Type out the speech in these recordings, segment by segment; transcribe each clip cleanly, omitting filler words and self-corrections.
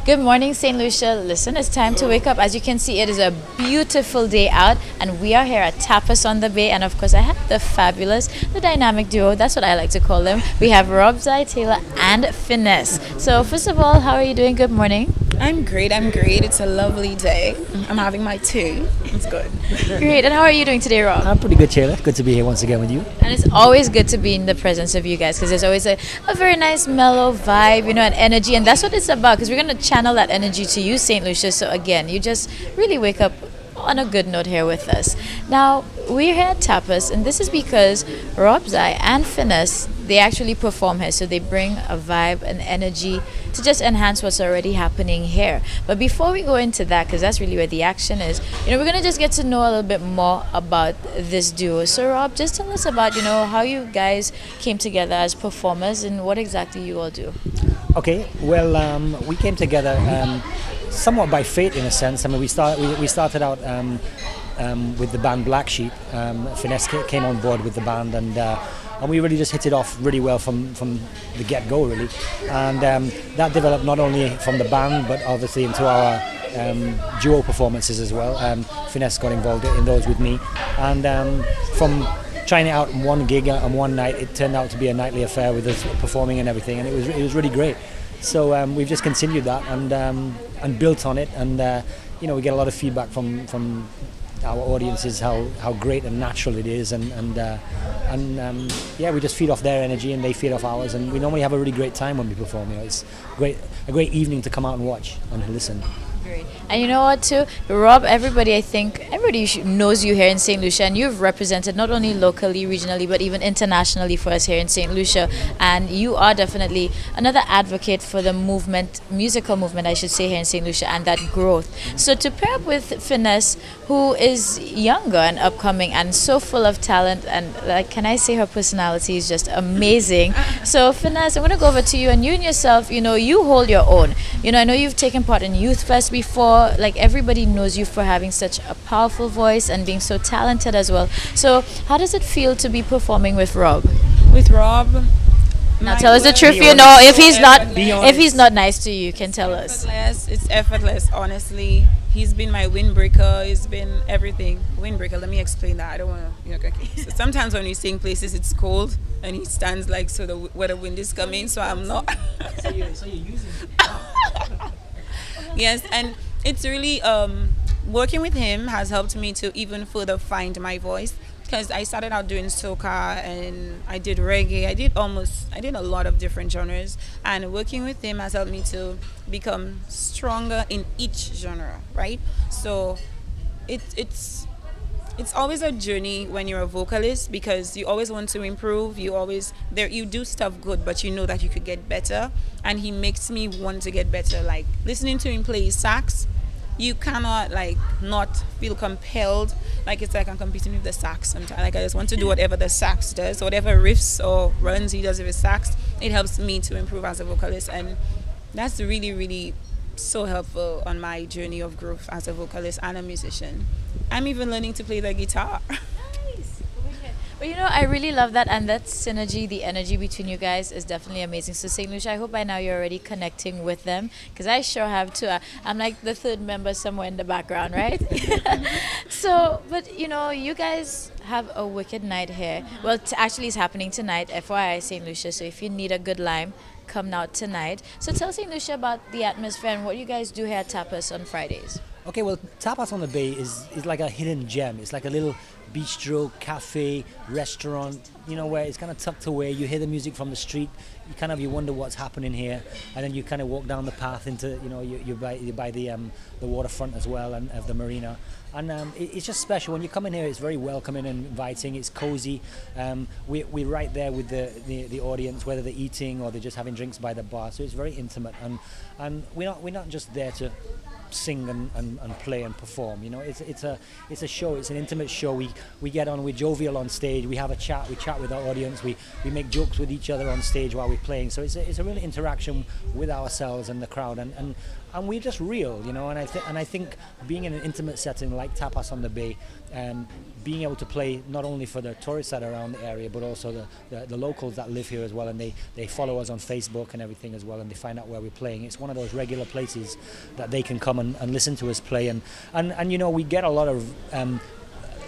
Good morning, St. Lucia. Listen, it's time to wake up. As you can see, it is a beautiful day out, and we are here at Tapas on the Bay. And of course, I have the fabulous, the dynamic duo. That's what I like to call them. We have Rob Zai Taylor and Finesse. So, first of all, how are you doing? Good morning. I'm great. It's a lovely day. I'm having my tea. It's good. Great. And how are you doing today, Rob? I'm pretty good, Taylor. Good to be here once again with you. And it's always good to be in the presence of you guys because there's always a very nice mellow vibe, and energy. And that's what it's about because we're going to channel that energy to you, St. Lucia. So again, you just really wake up on a good note here with us. Now, we're here at Tapas, and this is because Rob Zai and Finesse, they actually perform here. So they bring a vibe and energy to just enhance what's already happening here. But before we go into that, because that's really where the action is, we're going to just get to know a little bit more about this duo. So Rob, just tell us about, how you guys came together as performers and what exactly you all do. Okay, well, we came together somewhat by fate in a sense. I mean, we started out with the band Black Sheep. Finesse came on board with the band, and we really just hit it off really well from the get-go, really. And that developed not only from the band, but obviously into our duo performances as well. Finesse got involved in those with me, and from trying it out in one gig and one night, it turned out to be a nightly affair with us performing and everything, and it was really great. So we've just continued that and built on it, and we get a lot of feedback from our audiences how great and natural it is, and we just feed off their energy and they feed off ours, and we normally have a really great time when we perform. It's a great evening to come out and watch and listen. Great. And you know what too, Rob, everybody knows you here in St. Lucia, and you've represented not only locally, regionally, but even internationally for us here in St. Lucia, and you are definitely another advocate for the musical movement I should say, here in St. Lucia, and that growth. So to pair up with Finesse, who is younger and upcoming and so full of talent, and can I say her personality is just amazing. So Finesse, I'm going to go over to you, and you and yourself, you hold your own. I know you've taken part in Youth Fest before. Everybody knows you for having such a powerful voice and being so talented as well. So how does it feel to be performing with Rob? With Rob, now tell us the truth. If he's not nice to you, you can tell us. It's effortless, honestly. He's been my windbreaker. He's been everything. Windbreaker. Let me explain that. I don't want to. So sometimes when we sing places, it's cold, and he stands where the wind is coming. So I'm not. so you're using it. Yes, and it's really working with him has helped me to even further find my voice, because I started out doing soca and I did reggae. I did a lot of different genres, and working with him has helped me to become stronger in each genre, right? So it's always a journey when you're a vocalist, because you always want to improve. You do stuff good, but you know that you could get better, and he makes me want to get better. Like listening to him play sax, you cannot not feel compelled. It's like I'm competing with the sax sometimes. I just want to do whatever the sax does, whatever riffs or runs he does with his sax. It helps me to improve as a vocalist, and that's really, really so helpful on my journey of growth as a vocalist and a musician. I'm even learning to play the guitar. Nice. Well, I really love that, and that synergy, the energy between you guys is definitely amazing. So St. Lucia, I hope by now you're already connecting with them, because I sure have too. I'm like the third member somewhere in the background, right? So, but you guys have a wicked night here. Well, actually it's happening tonight, FYI, St. Lucia. So if you need a good lime, come out tonight. So tell St. Lucia about the atmosphere and what you guys do here at Tapas on Fridays. Okay, well, Tapas on the Bay is like a hidden gem. It's like a little bistro, cafe, restaurant, where it's kind of tucked away. You hear the music from the street. You wonder what's happening here, and then you kind of walk down the path into, you're by the waterfront as well, and of the marina. And it's just special. When you come in here, it's very welcoming and inviting. It's cozy. We're right there with the audience, whether they're eating or they're just having drinks by the bar. So it's very intimate, and we're not just there to sing and play and perform. It's a show. It's an intimate show. We get on. We're jovial on stage. We have a chat. We chat with our audience. We make jokes with each other on stage while we're playing. So it's a real interaction with ourselves and the crowd. And we're just real, you know. And I think being in an intimate setting like Tapas on the Bay, being able to play not only for the tourists that are around the area, but also the locals that live here as well, and they follow us on Facebook and everything as well, and they find out where we're playing. It's one of those regular places that they can come and listen to us play, and you know, we get a lot of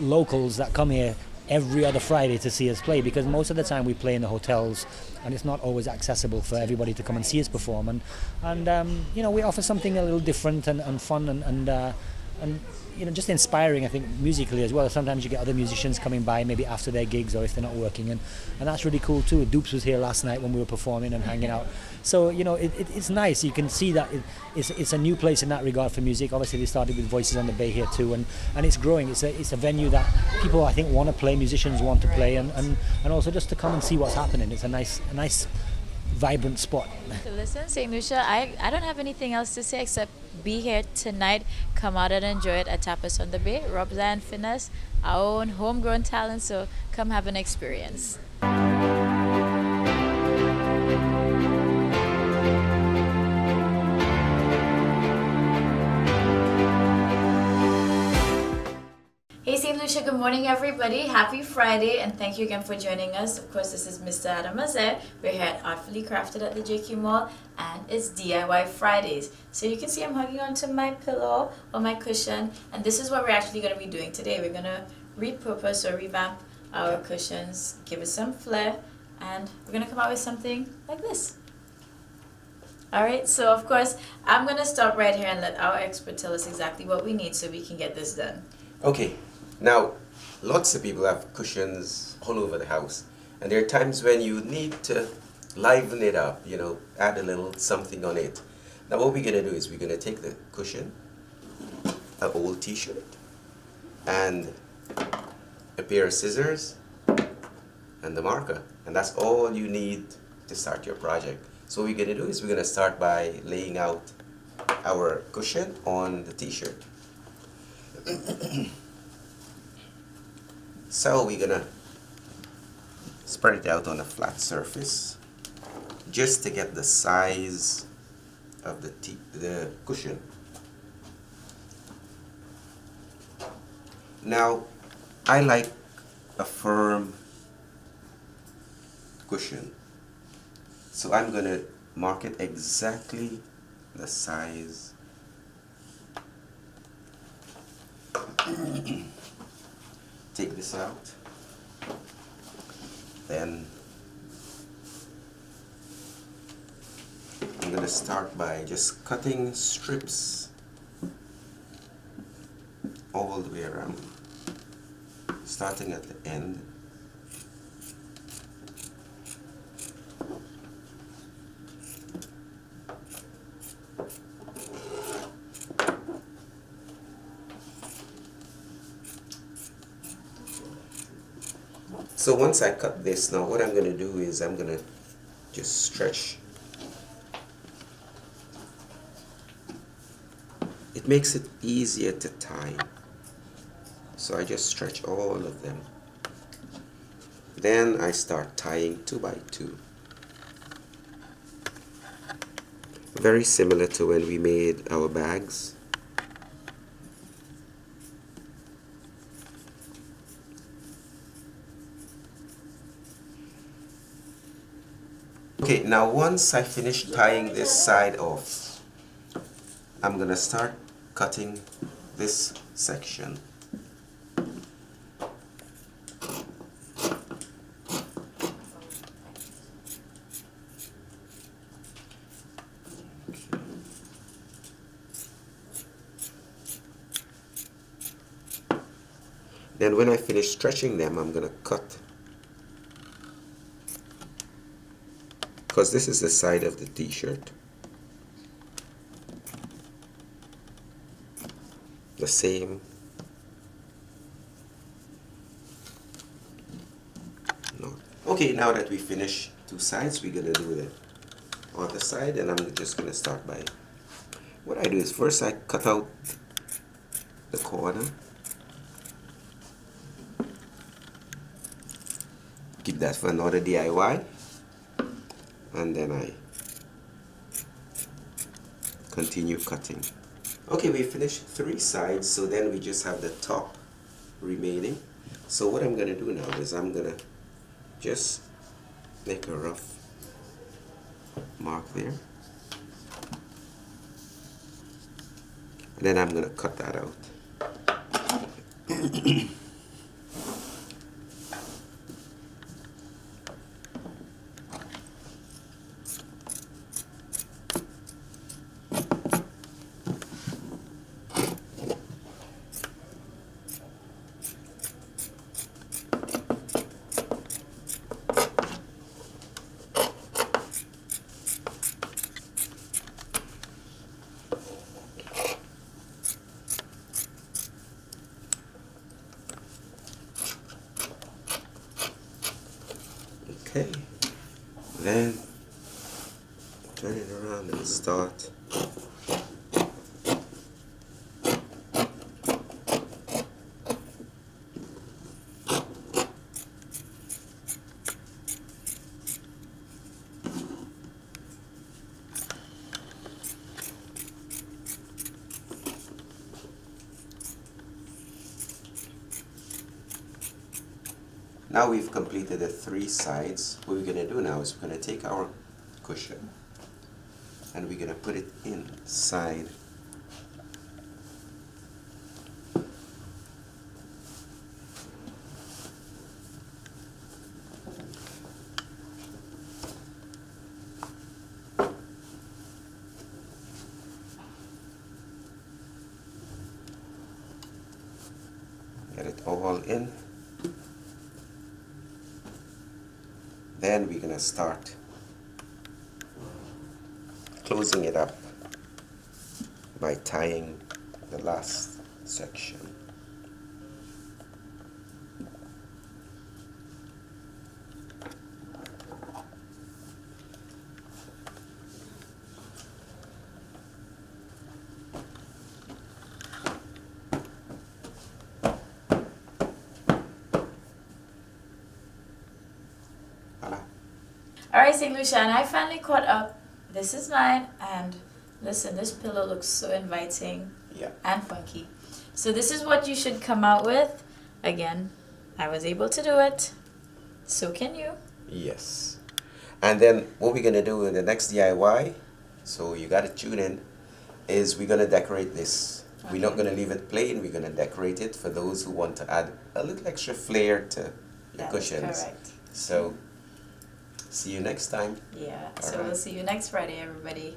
locals that come here every other Friday to see us play, because most of the time we play in the hotels and it's not always accessible for everybody to come and see us perform, and you know, we offer something a little different and fun and you know, just inspiring, I think, musically as well. Sometimes you get other musicians coming by maybe after their gigs or if they're not working, and that's really cool too. Dupes was here last night when we were performing and hanging out. So, you know, it's nice. You can see that it's a new place in that regard for music. Obviously they started with Voices on the Bay here too, and it's growing. It's a venue that people, I think, want to play, musicians want to play, and also just to come and see what's happening. It's a nice vibrant spot. So listen, St. Lucia, I don't have anything else to say except be here tonight. Come out and enjoy it at Tapas on the Bay. Rob Zion Finesse, our own homegrown talent, so come have an experience. Hey St. Lucia, good morning everybody. Happy Friday and thank you again for joining us. Of course, this is Mr. Adam Azeh. We're here at Artfully Crafted at the JQ Mall and it's DIY Fridays. So you can see I'm hugging onto my pillow or my cushion, and this is what we're actually going to be doing today. We're going to repurpose or revamp our cushions, give it some flair, and we're going to come out with something like this. Alright, so of course, I'm going to stop right here and let our expert tell us exactly what we need so we can get this done. Okay, now lots of people have cushions all over the house, and there are times when you need to liven it up, you know, add a little something on it. Now what we're going to do is we're going to take the cushion, an old t-shirt, and a pair of scissors and the marker, and that's all you need to start your project. So what we're going to do is we're going to start by laying out our cushion on the t-shirt. So we're gonna spread it out on a flat surface just to get the size of the cushion. Now I like a firm cushion, so I'm gonna mark it exactly the size. Take this out, then I'm going to start by just cutting strips all the way around, starting at the end. So once I cut this, now what I'm going to do is I'm going to just stretch. It makes it easier to tie. So I just stretch all of them. Then I start tying 2 by 2. Very similar to when we made our bags. Okay, now once I finish tying this side off, I'm gonna start cutting this section. Then when I finish stretching them, I'm gonna cut, because this is the side of the t-shirt. The same. No. Okay, now that we finish 2 sides, we're gonna do the other side, and I'm just gonna start by, what I do is first I cut out the corner. Keep that for another DIY. And then I continue cutting. Okay, we finished 3 sides, so then we just have the top remaining. So what I'm gonna do now is I'm gonna just make a rough mark there, and then I'm gonna cut that out. Okay, then turn it around and start. Now we've completed the 3 sides. What we're going to do now is we're going to take our cushion and we're going to put it inside get it all in. Then we're going to start closing it up by tying the last section. All right, St. Lucia, and I finally caught up. This is mine, and listen, this pillow looks so inviting and funky. So this is what you should come out with. Again, I was able to do it. So can you. Yes. And then what we're going to do in the next DIY, so you got to tune in, is we're going to decorate this. Okay. We're not going to leave it plain. We're going to decorate it for those who want to add a little extra flair to the cushions. Correct. So see you next time. Yeah. All So right. we'll see you next Friday, everybody.